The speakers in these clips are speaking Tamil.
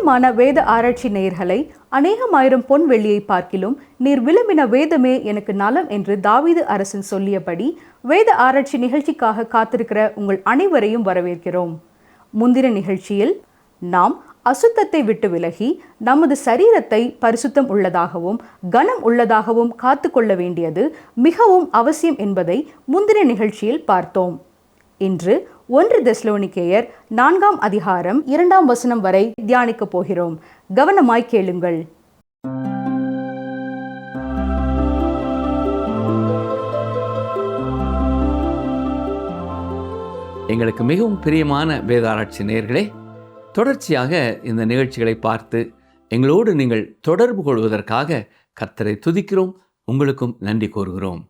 பிரியமான வேத ஆராய்ச்சி நேயர்களை, அநேகமாயிரம் பொன் வெள்ளியை பார்க்கிலும் நீர் விரும்பின வேதமே எனக்கு நலம் என்று தாவீது அரசன் சொல்லியபடி வேத ஆராய்ச்சி நிகழ்ச்சிக்காக காத்திருக்கிற உங்கள் அனைவரையும் வரவேற்கிறோம். முந்தின நிகழ்ச்சியில் நாம் அசுத்தத்தை விட்டு விலகி நமது சரீரத்தை பரிசுத்தம் உள்ளதாகவும் கனம் உள்ளதாகவும் காத்து கொள்ள வேண்டியது மிகவும் அவசியம் என்பதை முந்தின நிகழ்ச்சியில் பார்த்தோம். இன்று 1 தெசலோனிக்கேயர் 4ஆம் அதிகாரம் 2ஆம் வசனம் வரை தியானிக்க போகிறோம். கவனமாய் கேளுங்கள். எங்களுக்கு மிகவும் பிரியமான வேதாராய்ச்சி நேயர்களே, தொடர்ச்சியாக இந்த நிகழ்ச்சிகளை பார்த்து எங்களோடு நீங்கள் தொடர்பு கொள்வதற்காக கர்த்தரை துதிக்கிறோம். உங்களுக்கும் நன்றி கூறுகிறோம்.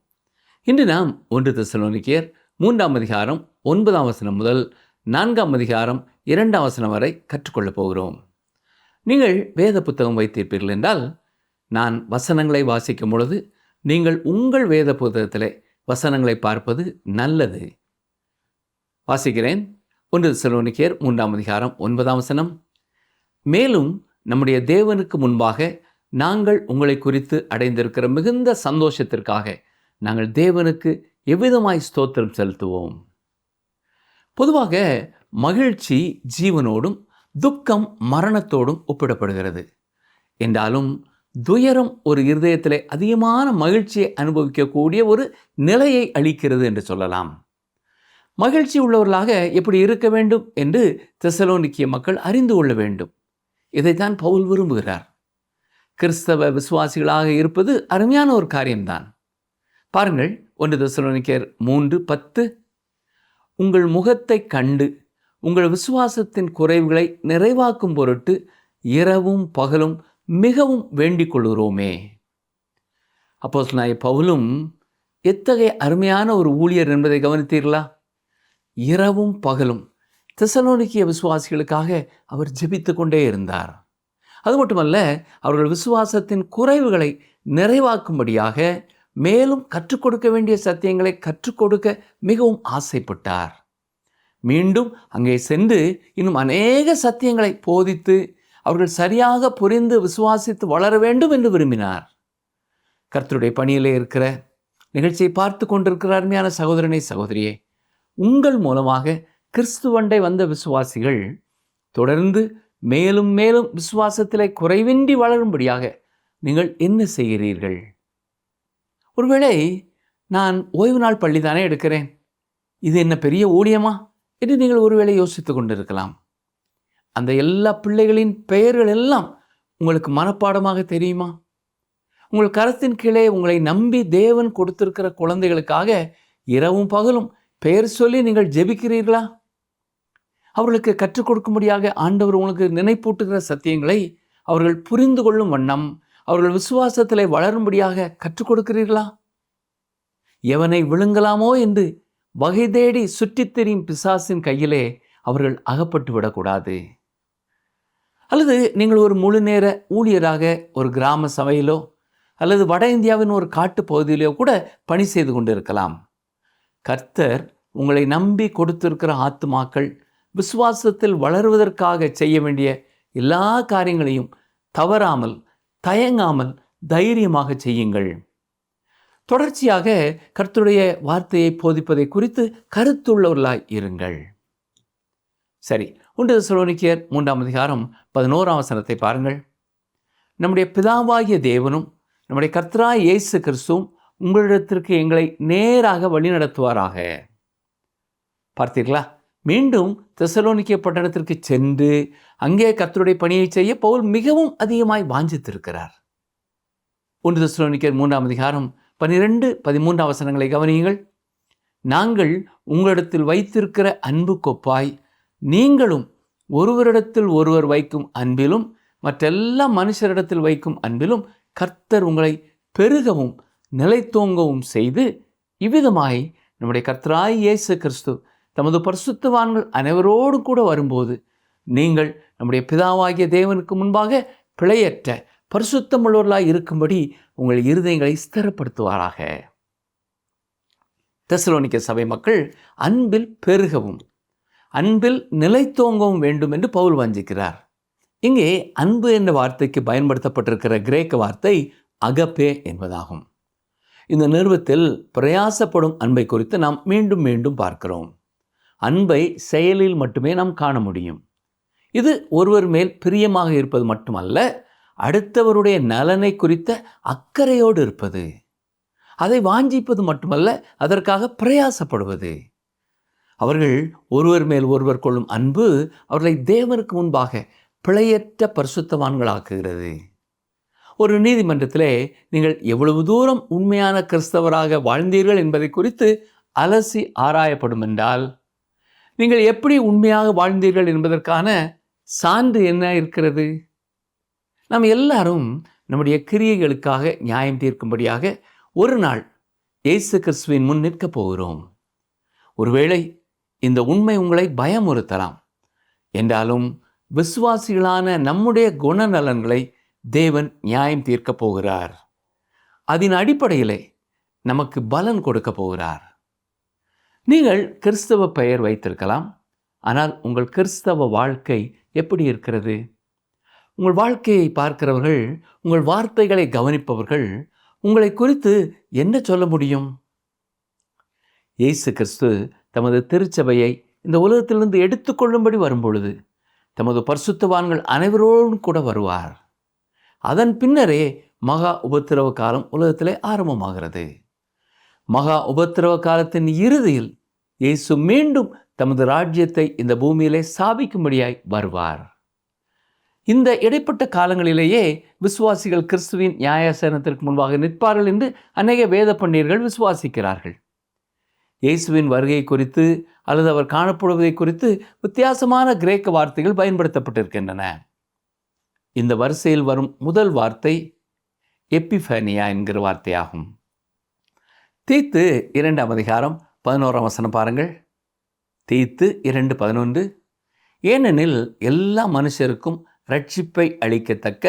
இன்று நாம் 1 தெசலோனிக்கேயர் 3ஆம் அதிகாரம் 9ஆம் வசனம் முதல் 4ஆம் அதிகாரம் 2ஆம் வசனம் வரை கற்றுக்கொள்ளப் போகிறோம். நீங்கள் வேத புத்தகம் வைத்திருப்பீர்கள் என்றால், நான் வசனங்களை வாசிக்கும் பொழுது நீங்கள் உங்கள் வேத புத்தகத்திலே வசனங்களை பார்ப்பது நல்லது. வாசிக்கிறேன். 1 தெசலோனிக்கேயர் 3ஆம் அதிகாரம் 9ஆம் வசனம். மேலும் நம்முடைய தேவனுக்கு முன்பாக நாங்கள் உங்களை குறித்து அடைந்திருக்கிற மிகுந்த சந்தோஷத்திற்காக நாங்கள் தேவனுக்கு எவ்விதமாய் ஸ்தோத்திரம் செலுத்துவோம். பொதுவாக மகிழ்ச்சி ஜீவனோடும் துக்கம் மரணத்தோடும் ஒப்பிடப்படுகிறது. என்றாலும் துயரம் ஒரு இருதயத்திலே அதிகமான மகிழ்ச்சியை அனுபவிக்கக்கூடிய ஒரு நிலையை அளிக்கிறது என்று சொல்லலாம். மகிழ்ச்சி உள்ளவர்களாக எப்படி இருக்க வேண்டும் என்று தெசலோனிக்கிய மக்கள் அறிந்து கொள்ள வேண்டும். இதைத்தான் பவுல் விரும்புகிறார். கிறிஸ்தவ விசுவாசிகளாக இருப்பது அருமையான ஒரு காரியம்தான். பாருங்கள், 1 தெசலோனிக்கேயர் 3:10. உங்கள் முகத்தை கண்டு உங்கள் விசுவாசத்தின் குறைவுகளை நிறைவாக்கும் பொருட்டு இரவும் பகலும் மிகவும் வேண்டிக் கொள்கிறோமே. அப்போஸ்தலனாகிய பவுலும் எத்தகைய அருமையான ஒரு ஊழியர் என்பதை கவனித்தீர்களா? இரவும் பகலும் தெசலோனிக்கிய விசுவாசிகளுக்காக அவர் ஜெபித்து கொண்டே இருந்தார். அது மட்டுமல்ல, அவர்கள் விசுவாசத்தின் குறைவுகளை நிறைவாக்கும்படியாக மேலும் கற்றுக் கொடுக்க வேண்டிய சத்தியங்களை கற்றுக் கொடுக்க மிகவும் ஆசைப்பட்டார். மீண்டும் அங்கே சென்று இன்னும் அநேக சத்தியங்களை போதித்து அவர்கள் சரியாக புரிந்து விசுவாசித்து வளர வேண்டும் என்று விரும்பினார். கர்த்தருடைய பணியிலே இருக்கிற நிகழ்ச்சியை பார்த்து கொண்டிருக்கிற அருமையான சகோதரனை சகோதரியே, உங்கள் மூலமாக கிறிஸ்துவண்டை வந்த விசுவாசிகள் தொடர்ந்து மேலும் மேலும் விசுவாசத்திலே குறைவின்றி வளரும்படியாக நீங்கள் என்ன செய்கிறீர்கள்? ஒருவேளை நான் ஓய்வு நாள் பள்ளி தானே எடுக்கிறேன், இது என்ன பெரிய ஊழியமா என்று நீங்கள் ஒருவேளை யோசித்து கொண்டிருக்கலாம். அந்த எல்லா பிள்ளைகளின் பெயர்கள் எல்லாம் உங்களுக்கு மனப்பாடமாக தெரியுமா? உங்கள் கரத்தின் கீழே உங்களை நம்பி தேவன் கொடுத்திருக்கிற குழந்தைகளுக்காக இரவும் பகலும் பெயர் சொல்லி நீங்கள் ஜெபிக்கிறீர்களா? அவர்களுக்கு கற்றுக் கொடுக்கும்படியாக ஆண்டவர் உங்களுக்கு நினைப்பூட்டுகிற சத்தியங்களை அவர்கள் புரிந்து கொள்ளும் வண்ணம் அவர்கள் விசுவாசத்திலே வளரும்படியாக கற்றுக் கொடுக்கிறீர்களா? எவனை விழுங்கலாமோ என்று வகை தேடி சுற்றித் திரியும் பிசாசின் கையிலே அவர்கள் அகப்பட்டு விடக்கூடாது. அல்லது நீங்கள் ஒரு முழு நேர ஊழியராக ஒரு கிராம சபையிலோ அல்லது வட இந்தியாவின் ஒரு காட்டு பகுதியிலோ கூட பணி செய்து கொண்டிருக்கலாம். கர்த்தர் உங்களை நம்பி கொடுத்திருக்கிற ஆத்துமாக்கள் விசுவாசத்தில் வளருவதற்காக செய்ய வேண்டிய எல்லா காரியங்களையும் தவறாமல் தயங்காமல் தைரியமாக செய்யுங்கள். தொடர்ச்சியாக கர்த்தருடைய வார்த்தையை போதிப்பதை குறித்து கருத்துள்ளவர்களாய் இருங்கள். சரி, 1 தெசலோனிக்கேயர் 3ஆம் அதிகாரம் 11ஆம் வசனத்தை பாருங்கள். நம்முடைய பிதாவாகிய தேவனும் நம்முடைய கர்த்தராகிய இயேசு கிறிஸ்துவும் உங்களிடத்திற்கு எங்களை நேராக வழிநடத்துவாராக. பார்த்தீர்களா? மீண்டும் தெசலோனிக்கே பட்டணத்திற்கு சென்று அங்கே கர்த்தருடைய பணியை செய்ய பவுல் மிகவும் அதிகமாய் வாஞ்சித்திருக்கிறார். 1 தெசலோனிக்கேயர் 3ஆம் அதிகாரம் 12-13 வசனங்களை கவனியுங்கள். நாங்கள் உங்களிடத்தில் வைத்திருக்கிற அன்பு கொப்பாய் நீங்களும் ஒருவரிடத்தில் ஒருவர் வைக்கும் அன்பிலும் மற்றெல்லா மனுஷரிடத்தில் வைக்கும் அன்பிலும் கர்த்தர் உங்களை பெருகவும் நிலைத்தோங்கவும் செய்து இவ்விதமாய் நம்முடைய கர்த்தராகிய இயேசு கிறிஸ்து தமது பரிசுத்தவான்கள் அனைவரோடு கூட வரும்போது நீங்கள் நம்முடைய பிதாவாகிய தேவனுக்கு முன்பாக பிழையற்ற பரிசுத்தமுள்ளவர்களாய் இருக்கும்படி உங்கள் இருதயங்களை ஸ்திரப்படுத்துவாராக. தெசலோனிக்கே சபை மக்கள் அன்பில் பெருகவும் அன்பில் நிலைத்தோங்கவும் வேண்டும் என்று பவுல் வாஞ்சிக்கிறார். இங்கே அன்பு என்ற வார்த்தைக்கு பயன்படுத்தப்பட்டிருக்கிற கிரேக்க வார்த்தை அகப்பே என்பதாகும். இந்த நிறுவத்தில் பிரயாசப்படும் அன்பை குறித்து நாம் மீண்டும் மீண்டும் பார்க்கிறோம். அன்பை செயலில் மட்டுமே நாம் காண முடியும். இது ஒருவர் மேல் பிரியமாக இருப்பது மட்டுமல்ல, அடுத்தவருடைய நலனை குறித்த அக்கறையோடு இருப்பது, அதை வாஞ்சிப்பது மட்டுமல்ல, அதற்காக பிரயாசப்படுவது. அவர்கள் ஒருவர் மேல் ஒருவர் கொள்ளும் அன்பு அவர்களை தேவனுக்கு முன்பாக பிழையற்ற பரிசுத்தவான்களாக்குகிறது. ஒரு நீதிமன்றத்திலே நீங்கள் எவ்வளவு தூரம் உண்மையான கிறிஸ்தவராக வாழ்ந்தீர்கள் என்பதை குறித்து அலசி ஆராயப்படும் என்றால், நீங்கள் எப்படி உண்மையாக வாழ்ந்தீர்கள் என்பதற்கான சான்று என்ன இருக்கிறது? நாம் எல்லாரும் நம்முடைய கிரியைகளுக்காக நியாயம் தீர்க்கும்படியாக ஒரு நாள் இயேசு கிறிஸ்துவின் முன் நிற்கப் போகிறோம். ஒருவேளை இந்த உண்மை உங்களை பயமுறுத்தலாம். என்றாலும் விசுவாசிகளான நம்முடைய குணநலன்களை தேவன் நியாயம் தீர்க்கப் போகிறார். அதன் அடிப்படையிலே நமக்கு பலன் கொடுக்க போகிறார். நீங்கள் கிறிஸ்தவ பெயர் வைத்திருக்கலாம், ஆனால் உங்கள் கிறிஸ்தவ வாழ்க்கை எப்படி இருக்கிறது? உங்கள் வாழ்க்கையை பார்க்கிறவர்கள், உங்கள் வார்த்தைகளை கவனிப்பவர்கள் உங்களை குறித்து என்ன சொல்ல முடியும்? இயேசு கிறிஸ்து தமது திருச்சபையை இந்த உலகத்திலிருந்து எடுத்துக்கொள்ளும்படி வரும்பொழுது தமது பரிசுத்தவான்கள் அனைவரோடும் கூட வருவார். அதன் பின்னரே மகா உபத்திரவ காலம் உலகத்திலே ஆரம்பமாகிறது. மகா உபத்திரவ காலத்தின் இறுதியில் இயேசு மீண்டும் தமது ராஜ்யத்தை இந்த பூமியிலே ஸ்தாபிக்கும்படியாய் வருவார். இந்த இடைப்பட்ட காலங்களிலேயே விசுவாசிகள் கிறிஸ்துவின் நியாயாசனத்திற்கு முன்பாக நிற்பார்கள் என்று அநேக வேத பண்டிதர்கள் விசுவாசிக்கிறார்கள். இயேசுவின் வருகை குறித்து அல்லது அவர் காணப்படுவதை குறித்து வித்தியாசமான கிரேக்க வார்த்தைகள் பயன்படுத்தப்பட்டிருக்கின்றன. இந்த வரிசையில் வரும் முதல் வார்த்தை எப்பிஃபேனியா என்கிற வார்த்தையாகும். தீத்து 2:11 பாருங்கள். தீத்து 2:11, ஏனெனில் எல்லா மனுஷருக்கும் இரட்சிப்பை அளிக்கத்தக்க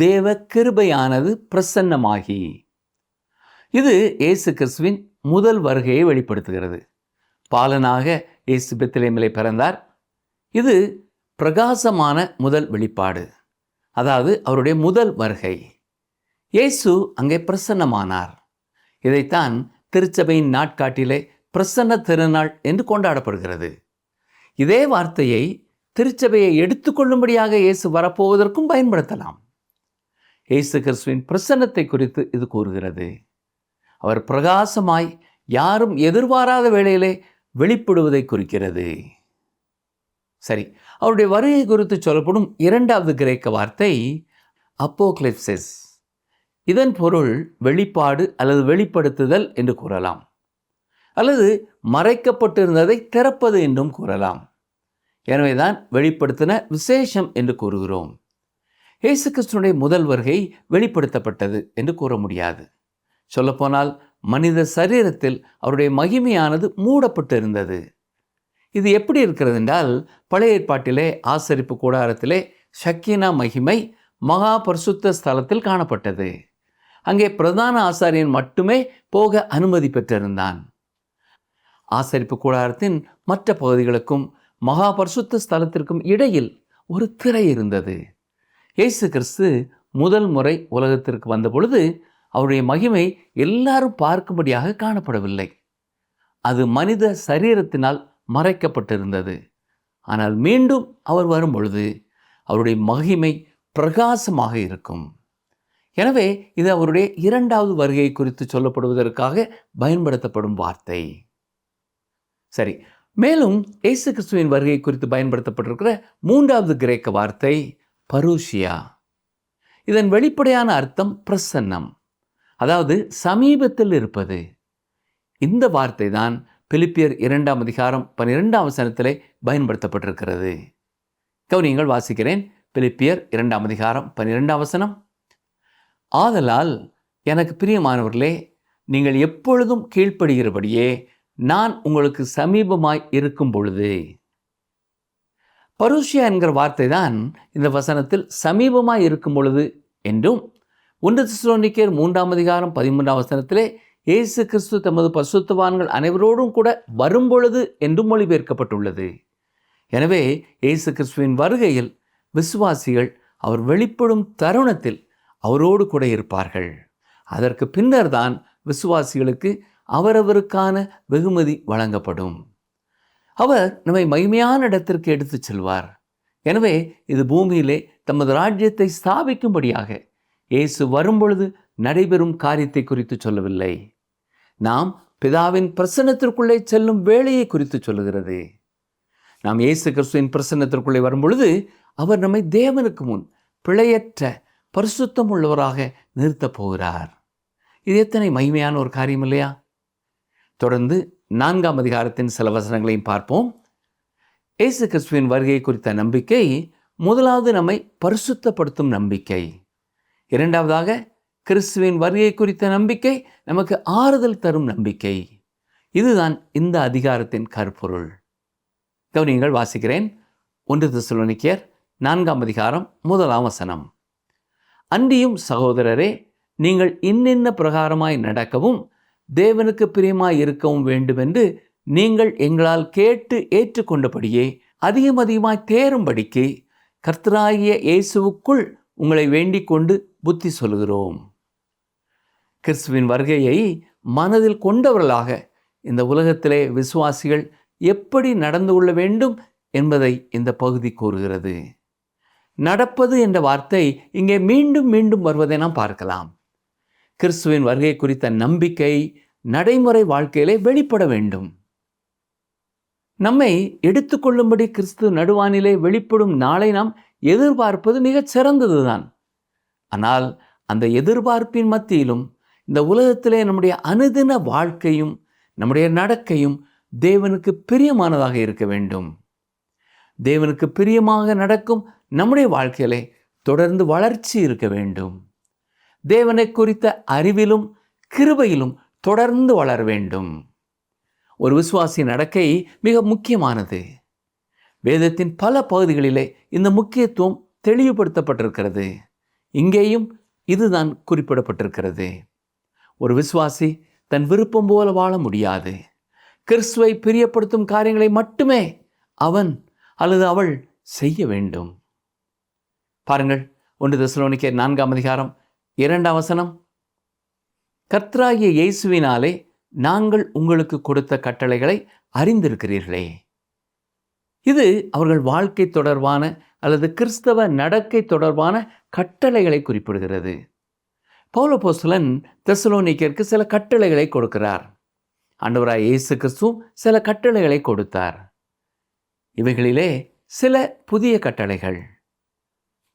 தேவ கிருபையானது பிரசன்னமாகி. இது இயேசு கிறிஸ்துவின் முதல் வருகையை வெளிப்படுத்துகிறது. பாலனாக இயேசு பெத்லகேமிலே பிறந்தார். இது பிரகாசமான முதல் வெளிப்பாடு, அதாவது அவருடைய முதல் வருகை. இயேசு அங்கே பிரசன்னமானார். இதைத்தான் திருச்சபையின் நாட்காட்டிலே பிரசன்ன திருநாள் என்று கொண்டாடப்படுகிறது. இதே வார்த்தையை திருச்சபையை எடுத்துக்கொள்ளும்படியாக இயேசு வரப்போவதற்கும் பயன்படுத்தலாம். இயேசு கிறிஸ்துவின் பிரசன்னத்தை குறித்து இது கூறுகிறது. அவர் பிரகாசமாய் யாரும் எதிர்பாராத வேளையிலே வெளிப்படுவதை குறிக்கிறது. சரி, அவருடைய வருகை குறித்து சொல்லப்படும் இரண்டாவது கிரேக்க வார்த்தை அப்போக்லிப்சிஸ். இதன் பொருள் வெளிப்பாடு அல்லது வெளிப்படுத்துதல் என்று கூறலாம், அல்லது மறைக்கப்பட்டிருந்ததை திறப்பது என்றும் கூறலாம். எனவேதான் வெளிப்படுத்தின விசேஷம் என்று கூறுகிறோம். இயேசு கிறிஸ்துவினுடைய முதல் வருகை வெளிப்படுத்தப்பட்டது என்று கூற முடியாது. சொல்லப்போனால் மனித சரீரத்தில் அவருடைய மகிமையானது மூடப்பட்டு இருந்தது. இது எப்படி இருக்கிறது என்றால், பழைய ஏற்பாட்டிலே ஆசரிப்பு கூடாரத்திலே ஷக்கீனா மகிமை மகா பரிசுத்த ஸ்தலத்தில் காணப்பட்டது. அங்கே பிரதான ஆசாரியன் மட்டுமே போக அனுமதி பெற்றிருந்தான். ஆசரிப்பு கூடாரத்தின் மற்ற பகுதிகளுக்கும் மகா பரிசுத்த ஸ்தலத்திற்கும் இடையில் ஒரு திரை இருந்தது. இயேசு கிறிஸ்து முதல் முறை உலகத்திற்கு வந்த பொழுது அவருடைய மகிமை எல்லாரும் பார்க்கும்படியாக காணப்படவில்லை. அது மனித சரீரத்தினால் மறைக்கப்பட்டிருந்தது. ஆனால் மீண்டும் அவர் வரும் பொழுது அவருடைய மகிமை பிரகாசமாக இருக்கும். எனவே இது அவருடைய இரண்டாவது வருகை குறித்து சொல்லப்படுவதற்காக பயன்படுத்தப்படும் வார்த்தை. சரி, மேலும் இயேசு கிறிஸ்துவின் வருகை குறித்து பயன்படுத்தப்பட்டிருக்கிற மூன்றாவது கிரேக்க வார்த்தை பரூசியா. இதன் வெளிப்படையான அர்த்தம் பிரசன்னம், அதாவது சமீபத்தில் இருப்பது. இந்த வார்த்தை தான் பிலிப்பியர் 2:12 பயன்படுத்தப்பட்டிருக்கிறது. கவனியங்கள், வாசிக்கிறேன். பிலிப்பியர் 2:12, ஆதலால் எனக்கு பிரியமானவர்களே, நீங்கள் எப்பொழுதும் கீழ்ப்படுகிறபடியே நான் உங்களுக்கு சமீபமாய் இருக்கும் பொழுது. பரூசியா என்கிற வார்த்தை தான் இந்த வசனத்தில் சமீபமாய் இருக்கும் பொழுது என்றும், 1 தெசலோனிக்கேயர் 3:13 இயேசு கிறிஸ்து தமது பரிசுத்தவான்கள் அனைவரோடும் கூட வரும்பொழுது என்றும் மொழிபெயர்க்கப்பட்டுள்ளது. எனவே இயேசு கிறிஸ்துவின் வருகையில் விசுவாசிகள் அவர் வெளிப்படும் தருணத்தில் அவரோடு கூட இருப்பார்கள். அதற்கு பின்னர் தான் விசுவாசிகளுக்கு அவரவருக்கான வெகுமதி வழங்கப்படும். அவர் நம்மை மகிமையான இடத்திற்கு எடுத்துச் செல்வார். எனவே இது பூமியிலே தமது ராஜ்யத்தை ஸ்தாபிக்கும்படியாக இயேசு வரும்பொழுது நடைபெறும் காரியத்தை குறித்து சொல்லவில்லை. நாம் பிதாவின் பிரசன்னத்திற்குள்ளே செல்லும் வேளையை குறித்து சொல்லுகிறது. நாம் இயேசு கிறிஸ்துவின் பிரசன்னத்திற்குள்ளே வரும்பொழுது அவர் நம்மை தேவனுக்கு முன் பிழையற்ற பரிசுத்தம் உள்ளவராக நிறுத்தப் போகிறார். இது எத்தனை மகிமையான ஒரு காரியம் இல்லையா? தொடர்ந்து 4ஆம் அதிகாரத்தின் சில வசனங்களையும் பார்ப்போம். இயேசு கிறிஸ்துவின் வருகை குறித்த நம்பிக்கை முதலாவது நம்மை பரிசுத்தப்படுத்தும் நம்பிக்கை. இரண்டாவதாக கிறிஸ்துவின் வருகை குறித்த நம்பிக்கை நமக்கு ஆறுதல் தரும் நம்பிக்கை. இதுதான் இந்த அதிகாரத்தின் கருப்பொருள். கவனியங்கள், வாசிக்கிறேன். 1 தெசலோனிக்கேயர் 4ஆம் அதிகாரம் 1ஆம் வசனம். அன்றியும் சகோதரரே, நீங்கள் இன்னின்ன பிரகாரமாய் நடக்கவும் தேவனுக்கு பிரியமாய் இருக்கவும் வேண்டுமென்று நீங்கள் எங்களால் கேட்டு ஏற்றுக்கொண்டபடியே அதிகமாய் தேரும்படிக்கு கர்த்தராகிய இயேசுவுக்குள் உங்களை வேண்டிக் கொண்டு புத்தி சொல்கிறோம். கிறிஸ்துவின் வருகையை மனதில் கொண்டவர்களாக இந்த உலகத்திலே விசுவாசிகள் எப்படி நடந்து கொள்ள வேண்டும் என்பதை இந்த பகுதி கூறுகிறது. நடப்பது என்ற வார்த்தை இங்கே மீண்டும் மீண்டும் வருவதை நாம் பார்க்கலாம். கிறிஸ்துவின் வருகை குறித்த நம்பிக்கை நடைமுறை வாழ்க்கையிலே வெளிப்பட வேண்டும். நம்மை எடுத்துக்கொள்ளும்படி கிறிஸ்து நடுவானிலே வெளிப்படும் நாளை நாம் எதிர்பார்ப்பது மிகச் சிறந்ததுதான். ஆனால் அந்த எதிர்பார்ப்பின் மத்தியிலும் இந்த உலகத்திலே நம்முடைய அனுதின வாழ்க்கையும் நம்முடைய நடக்கையும் தேவனுக்கு பிரியமானதாக இருக்க வேண்டும். தேவனுக்கு பிரியமாக நடக்கும் நம்முடைய வாழ்க்கையிலே தொடர்ந்து வளர்ச்சி இருக்க வேண்டும். தேவனை குறித்த அறிவிலும் கிருபையிலும் தொடர்ந்து வளர வேண்டும். ஒரு விசுவாசி நடக்கை மிக முக்கியமானது. வேதத்தின் பல பகுதிகளிலே இந்த முக்கியத்துவம் தெளிவுபடுத்தப்பட்டிருக்கிறது. இங்கேயும் இதுதான் குறிப்பிடப்பட்டிருக்கிறது. ஒரு விசுவாசி தன் விருப்பம் போல வாழ முடியாது. கிறிஸ்துவை பிரியப்படுத்தும் காரியங்களை மட்டுமே அவன் அல்லது அவள் செய்ய வேண்டும். பாருங்கள், 1 தெசலோனிக்கேயர் 4ஆம் அதிகாரம் 2ஆம் வசனம். கர்த்தராகிய இயேசுவினாலே நாங்கள் உங்களுக்கு கொடுத்த கட்டளைகளை அறிந்திருக்கிறீர்களே. இது அவர்கள் வாழ்க்கை தொடர்பான அல்லது கிறிஸ்தவ நடக்கை தொடர்பான கட்டளைகளை குறிப்பிடுகிறது. பவுல் அப்போஸ்தலன் தெசலோனிக்கேயருக்கு சில கட்டளைகளை கொடுக்கிறார். ஆண்டவராய் இயேசு கிறிஸ்துவும் சில கட்டளைகளை கொடுத்தார். இவைகளிலே சில புதிய கட்டளைகள்.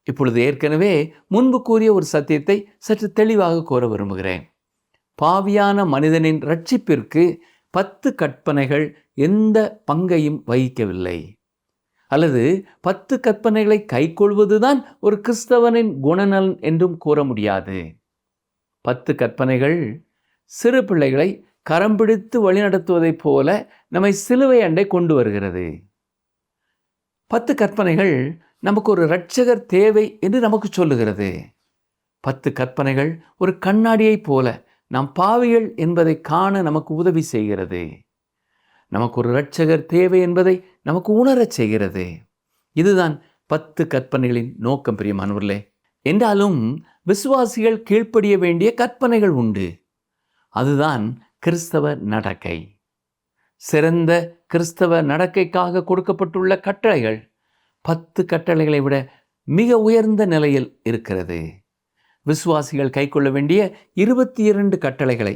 இப்பொழுது ஏற்கனவே முன்பு கூறிய ஒரு சத்தியத்தை சற்று தெளிவாக கூற விரும்புகிறேன். பாவியான மனிதனின் ரட்சிப்பிற்கு 10 கற்பனைகள் எந்த பங்கையும் வகிக்கவில்லை. அல்லது 10 கற்பனைகளை கைக்கொள்வதுதான் ஒரு கிறிஸ்தவனின் குணநலன் என்றும் கூற முடியாது. 10 கற்பனைகள் சிறு பிள்ளைகளை கரம் பிடித்து வழிநடத்துவதைப் போல நம்மை சிலுவை அண்டை கொண்டு வருகிறது. 10 கற்பனைகள் நமக்கு ஒரு இரட்சகர் தேவை என்று நமக்கு சொல்லுகிறது. 10 கற்பனைகள் ஒரு கண்ணாடியைப் போல நாம் பாவிகள் என்பதை காண நமக்கு உதவி செய்கிறது. நமக்கு ஒரு இரட்சகர் தேவை என்பதை நமக்கு உணரச் செய்கிறது. இதுதான் 10 கற்பனைகளின் நோக்கம், பிரியமானவர்களே. என்றாலும் விசுவாசிகள் கீழ்ப்படிய வேண்டிய கற்பனைகள் உண்டு. அதுதான் கிறிஸ்தவ நடக்கை. சிறந்த கிறிஸ்தவ நடக்கைக்காக கொடுக்கப்பட்டுள்ள கட்டளைகள் 10 கட்டளைகளை விட மிக உயர்ந்த நிலையில் இருக்கிறது. விசுவாசிகள் கைக்கொள்ள வேண்டிய 22 கட்டளைகளை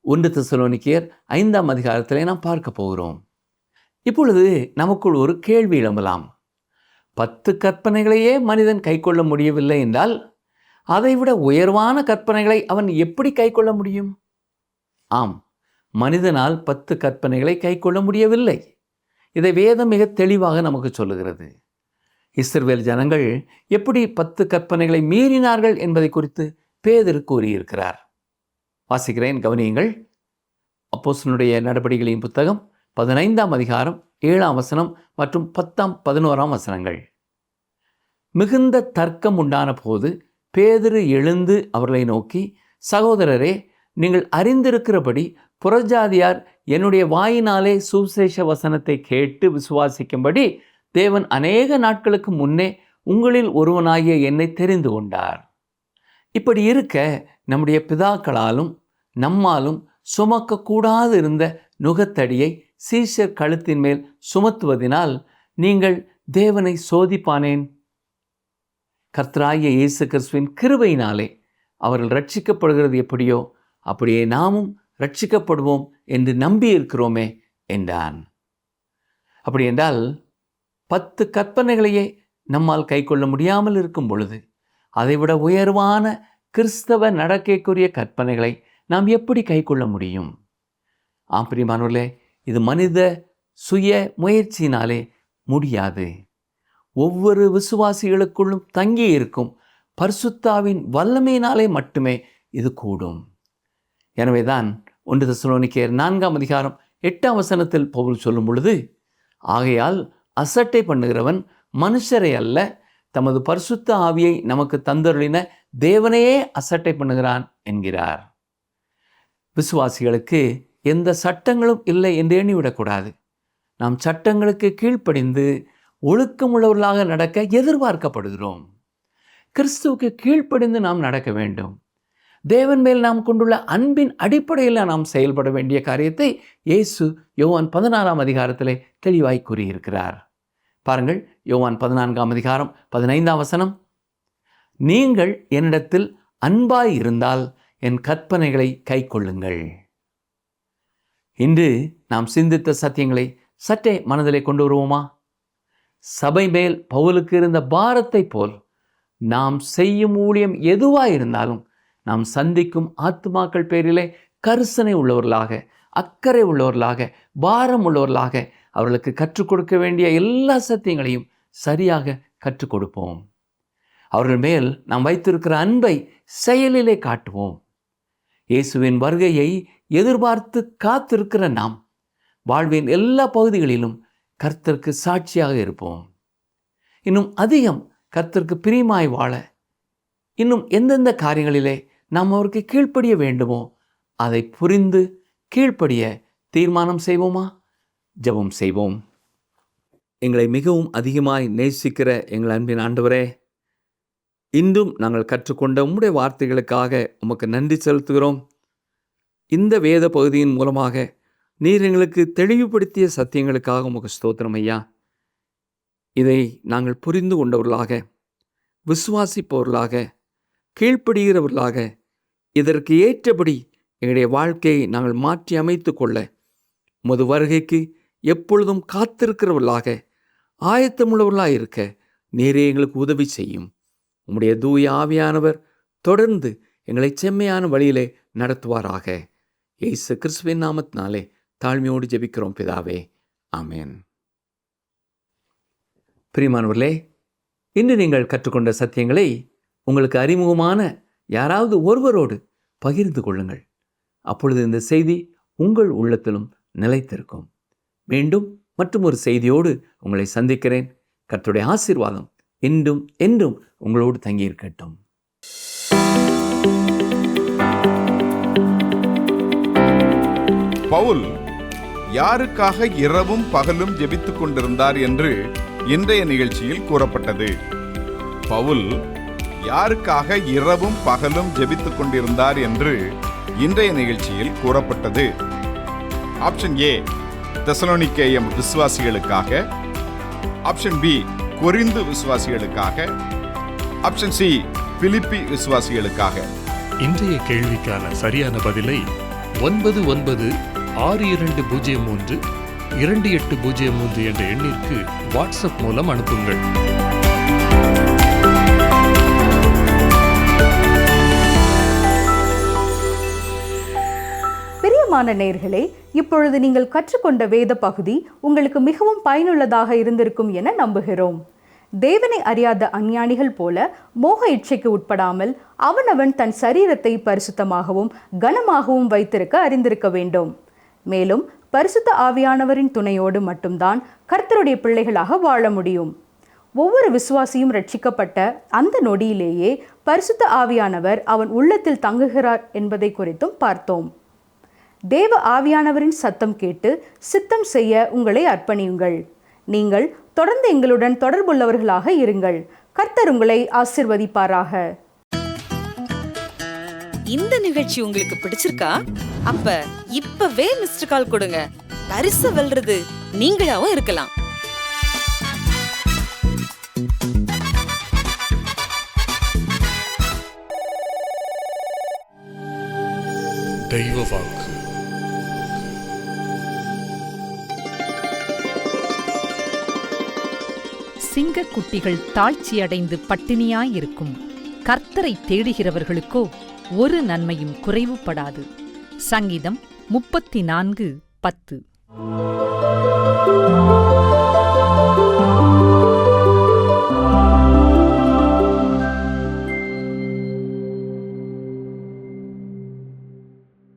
1 தெசலோனிக்கேயர் 5ஆம் அதிகாரத்திலே நாம் பார்க்க போகிறோம். இப்பொழுது நமக்குள் ஒரு கேள்வி எழும்பலாம். 10 கற்பனைகளையே மனிதன் கைக்கொள்ள முடியவில்லை என்றால் அதைவிட உயர்வான கற்பனைகளை அவன் எப்படி கைக்கொள்ள முடியும்? ஆம், மனிதனால் 10 கற்பனைகளை கைக்கொள்ள முடியவில்லை. இதை வேதம் மிக தெளிவாக நமக்கு சொல்லுகிறது. இஸ்ரவேல் ஜனங்கள் எப்படி 10 கற்பனைகளை மீறினார்கள் என்பதை குறித்து பேதுரு கூறியிருக்கிறார். வாசிக்கிறேன், கவனியுங்கள். அப்போஸ்தலனுடைய நடபடிகளின் புத்தகம் 15ஆம் அதிகாரம் 7ஆம் வசனம் மற்றும் 10ஆம் 11ஆம் வசனங்கள். மிகுந்த தர்க்கம் உண்டான போது பேதுரு எழுந்து அவர்களை நோக்கி, சகோதரரே, நீங்கள் அறிந்திருக்கிறபடி புறஜாதியார் என்னுடைய வாயினாலே சுவிசேஷ வசனத்தை கேட்டு விசுவாசிக்கும்படி தேவன் அநேக நாட்களுக்கு முன்னே உங்களில் ஒருவனாகிய என்னை தெரிந்து கொண்டார். இப்படி இருக்க நம்முடைய பிதாக்களாலும் நம்மாலும் சுமக்கக்கூடாது இருந்த நுகத்தடியை சீஷர் கழுத்தின் மேல் சுமத்துவதினால் நீங்கள் தேவனை சோதிப்பானேன்? கர்த்தராகிய இயேசு கிறிஸ்துவின் கிருபையினாலே அவர்கள் ரட்சிக்கப்படுகிறது எப்படியோ அப்படியே நாமும் ரட்சிக்கப்படுவோம் என்று நம்பியிருக்கிறோமே என்றான். அப்படி என்றால் 10 கற்பனைகளையே நம்மால் கைக்கொள்ள முடியாமல் இருக்கும் பொழுது அதைவிட உயர்வான கிறிஸ்தவ நடக்கைக்குரிய கற்பனைகளை நாம் எப்படி கைக்கொள்ள முடியும்? பிரியமானவர்களே, இது மனித சுய முயற்சியினாலே முடியாது. ஒவ்வொரு விசுவாசிகளுக்குள்ளும் தங்கி இருக்கும் பரிசுத்தாவின் வல்லமையினாலே மட்டுமே இது கூடும். எனவேதான் 1 தெசலோனிக்கேயர் 4ஆம் அதிகாரம் 8ஆம் வசனத்தில் பவுல் சொல்லும் பொழுது, ஆகையால் அசட்டை பண்ணுகிறவன் மனுஷரை அல்ல, தமது பரிசுத்த ஆவியை நமக்கு தந்தருளின தேவனையே அசட்டை பண்ணுகிறான் என்கிறார். விசுவாசிகளுக்கு எந்த சட்டங்களும் இல்லை என்று எண்ணிவிடக்கூடாது. நாம் சட்டங்களுக்கு கீழ்ப்படிந்து ஒழுக்கமுள்ளவர்களாக நடக்க எதிர்பார்க்கப்படுகிறோம். கிறிஸ்துவுக்கு கீழ்ப்படிந்து நாம் நடக்க வேண்டும். தேவன் மேல் நாம் கொண்டுள்ள அன்பின் அடிப்படையில் நாம் செயல்பட வேண்டிய காரியத்தை இயேசு யோவான் 16ஆம் அதிகாரத்திலே தெளிவாய் கூறியிருக்கிறார். பாருங்கள், யோவான் 14ஆம் அதிகாரம் 15ஆம் வசனம், நீங்கள் என்னிடத்தில் அன்பாய் இருந்தால் என் கற்பனைகளை கைக்கொள்ளுங்கள். இன்று நாம் சிந்தித்த சத்தியங்களை சற்றே மனதிலே கொண்டு வருவோமா? சபை மேல் பவுலுக்கு இருந்த பாரத்தை போல் நாம் செய்யும் ஊழியம் எதுவாயிருந்தாலும் நாம் சந்திக்கும் ஆத்துமாக்கள் பேரிலே கரிசனை உள்ளவர்களாக, அக்கறை உள்ளவர்களாக, பாரம் உள்ளவர்களாக அவர்களுக்கு கற்றுக் கொடுக்க வேண்டிய எல்லா சத்தியங்களையும் சரியாக கற்றுக் கொடுப்போம். அவர்கள் மேல் நாம் வைத்திருக்கிற அன்பை செயலிலே காட்டுவோம். இயேசுவின் வருகையை எதிர்பார்த்து காத்திருக்கிற நாம் வாழ்வின் எல்லா பகுதிகளிலும் கர்த்தருக்கு சாட்சியாக இருப்போம். இன்னும் அதிகம் கர்த்தருக்கு பிரியமாய் வாழ இன்னும் எந்தெந்த காரியங்களிலே நாம் அவருக்கு கீழ்ப்படிய வேண்டுமோ அதை புரிந்து கீழ்ப்படிய தீர்மானம் செய்வோமா? ஜெபம் செய்வோம். எங்களை மிகவும் அதிகமாய் நேசிக்கிற எங்கள் அன்பின் ஆண்டவரே, இன்றும் நாங்கள் கற்றுக்கொண்ட உம்முடைய வார்த்தைகளுக்காக உமக்கு நன்றி செலுத்துகிறோம். இந்த வேத பகுதியின் மூலமாக நீர் எங்களுக்கு தெளிவுபடுத்திய சத்தியங்களுக்காக உமக்கு ஸ்தோத்திரம் ஐயா. இதை நாங்கள் புரிந்து கொண்டவர்களாக, விசுவாசிப்பவர்களாக, கீழ்ப்படுகிறவர்களாக, இதற்கு ஏற்றபடி எங்களுடைய வாழ்க்கையை நாங்கள் மாற்றி அமைத்து கொள்ள உமது வருகைக்கு எப்பொழுதும் காத்திருக்கிறவர்களாக, ஆயத்தமுள்ளவர்களாக இருக்க நீரே எங்களுக்கு உதவி செய்யும். உம்முடைய தூய ஆவியானவர் தொடர்ந்து எங்களை செம்மையான வழியிலே நடத்துவாராக. இயேசு கிறிஸ்துவின் நாமத்தினாலே தாழ்மையோடு ஜெபிக்கிறோம் பிதாவே, ஆமென். பிரியமானவர்களே, இன்று நீங்கள் கற்றுக்கொண்ட சத்தியங்களை உங்களுக்கு அறிமுகமான யாராவது ஒருவரோடு பகிர்ந்து கொள்ளுங்கள். அப்பொழுது இந்த செய்தி உங்கள் உள்ளத்திலும் நிலைத்திருக்கும். மீண்டும் மற்றும் ஒரு செய்தியோடு உங்களை சந்திக்கிறேன். கர்த்தருடைய ஆசீர்வாதம் என்றும் என்றும் உங்களோடு தங்கியிருக்கட்டும். பவுல் யாருக்காக இரவும் பகலும் ஜெபித்துக் கொண்டிருந்தார் என்று இன்றைய நிகழ்ச்சியில் கூறப்பட்டது. பவுல் யாருக்காக இரவும் பகலும் ஜெபித்துக் கொண்டிருந்தார் என்று இன்றைய நிகழ்ச்சியில் கூறப்பட்டது. ஆப்ஷன் ஏ, தெசலோனிக்கேய விசுவாசிகளுக்காக. ஆப்ஷன் பி, கொரிந்து விசுவாசிகளுக்காக. ஆப்ஷன் சி, பிலிப்பி விசுவாசிகளுக்காக. இன்றைய கேள்விக்கான சரியான பதிலை 9962032803 என்ற எண்ணிற்கு வாட்ஸ்அப் மூலம் அனுப்புங்கள். பிரியமான நேயர்களே, இப்பொழுது நீங்கள் கற்றுக்கொண்ட வேத பகுதி உங்களுக்கு மிகவும் பயனுள்ளதாக இருந்திருக்கும் என நம்புகிறோம். தேவனை அறியாத அஞ்ஞானிகள் போல மோக இச்சைக்கு உட்படாமல் அவனவன் தன் சரீரத்தை பரிசுத்தமாகவும் கனமாகவும் வைத்திருக்க அறிந்திருக்க வேண்டும். மேலும் பரிசுத்த ஆவியானவரின் துணையோடு மட்டும்தான் கர்த்தருடைய பிள்ளைகளாக வாழ முடியும். ஒவ்வொரு விசுவாசியும் ரட்சிக்கப்பட்ட அந்த நொடியிலேயே பரிசுத்த ஆவியானவர் அவன் உள்ளத்தில் தங்குகிறார் என்பதை குறித்தும் பார்த்தோம். தேவ ஆவியானவரின் சத்தம் கேட்டு சித்தம் செய்ய உங்களை அர்ப்பணியுங்கள். நீங்கள் தொடர்ந்து எங்களுடன் தொடர்புள்ளவர்களாக இருங்கள். கர்த்தர் உங்களை ஆசிர்வதிப்பாராக. இந்த நிகழ்ச்சி உங்களுக்கு பிடிச்சிருக்கா? அப்ப இப்பவே மிஸ்டர் கால் கொடுங்க. பரிசு வெல்றது நீங்களாவும் இருக்கலாம். தெய்வ வாக்கு. சிங்கக்குட்டிகள் தாழ்ச்சியடைந்து பட்டினியாயிருக்கும், கர்த்தரை தேடுகிறவர்களுக்கோ ஒரு நன்மையும் குறைவுபடாது. சங்கீதம் 34:10.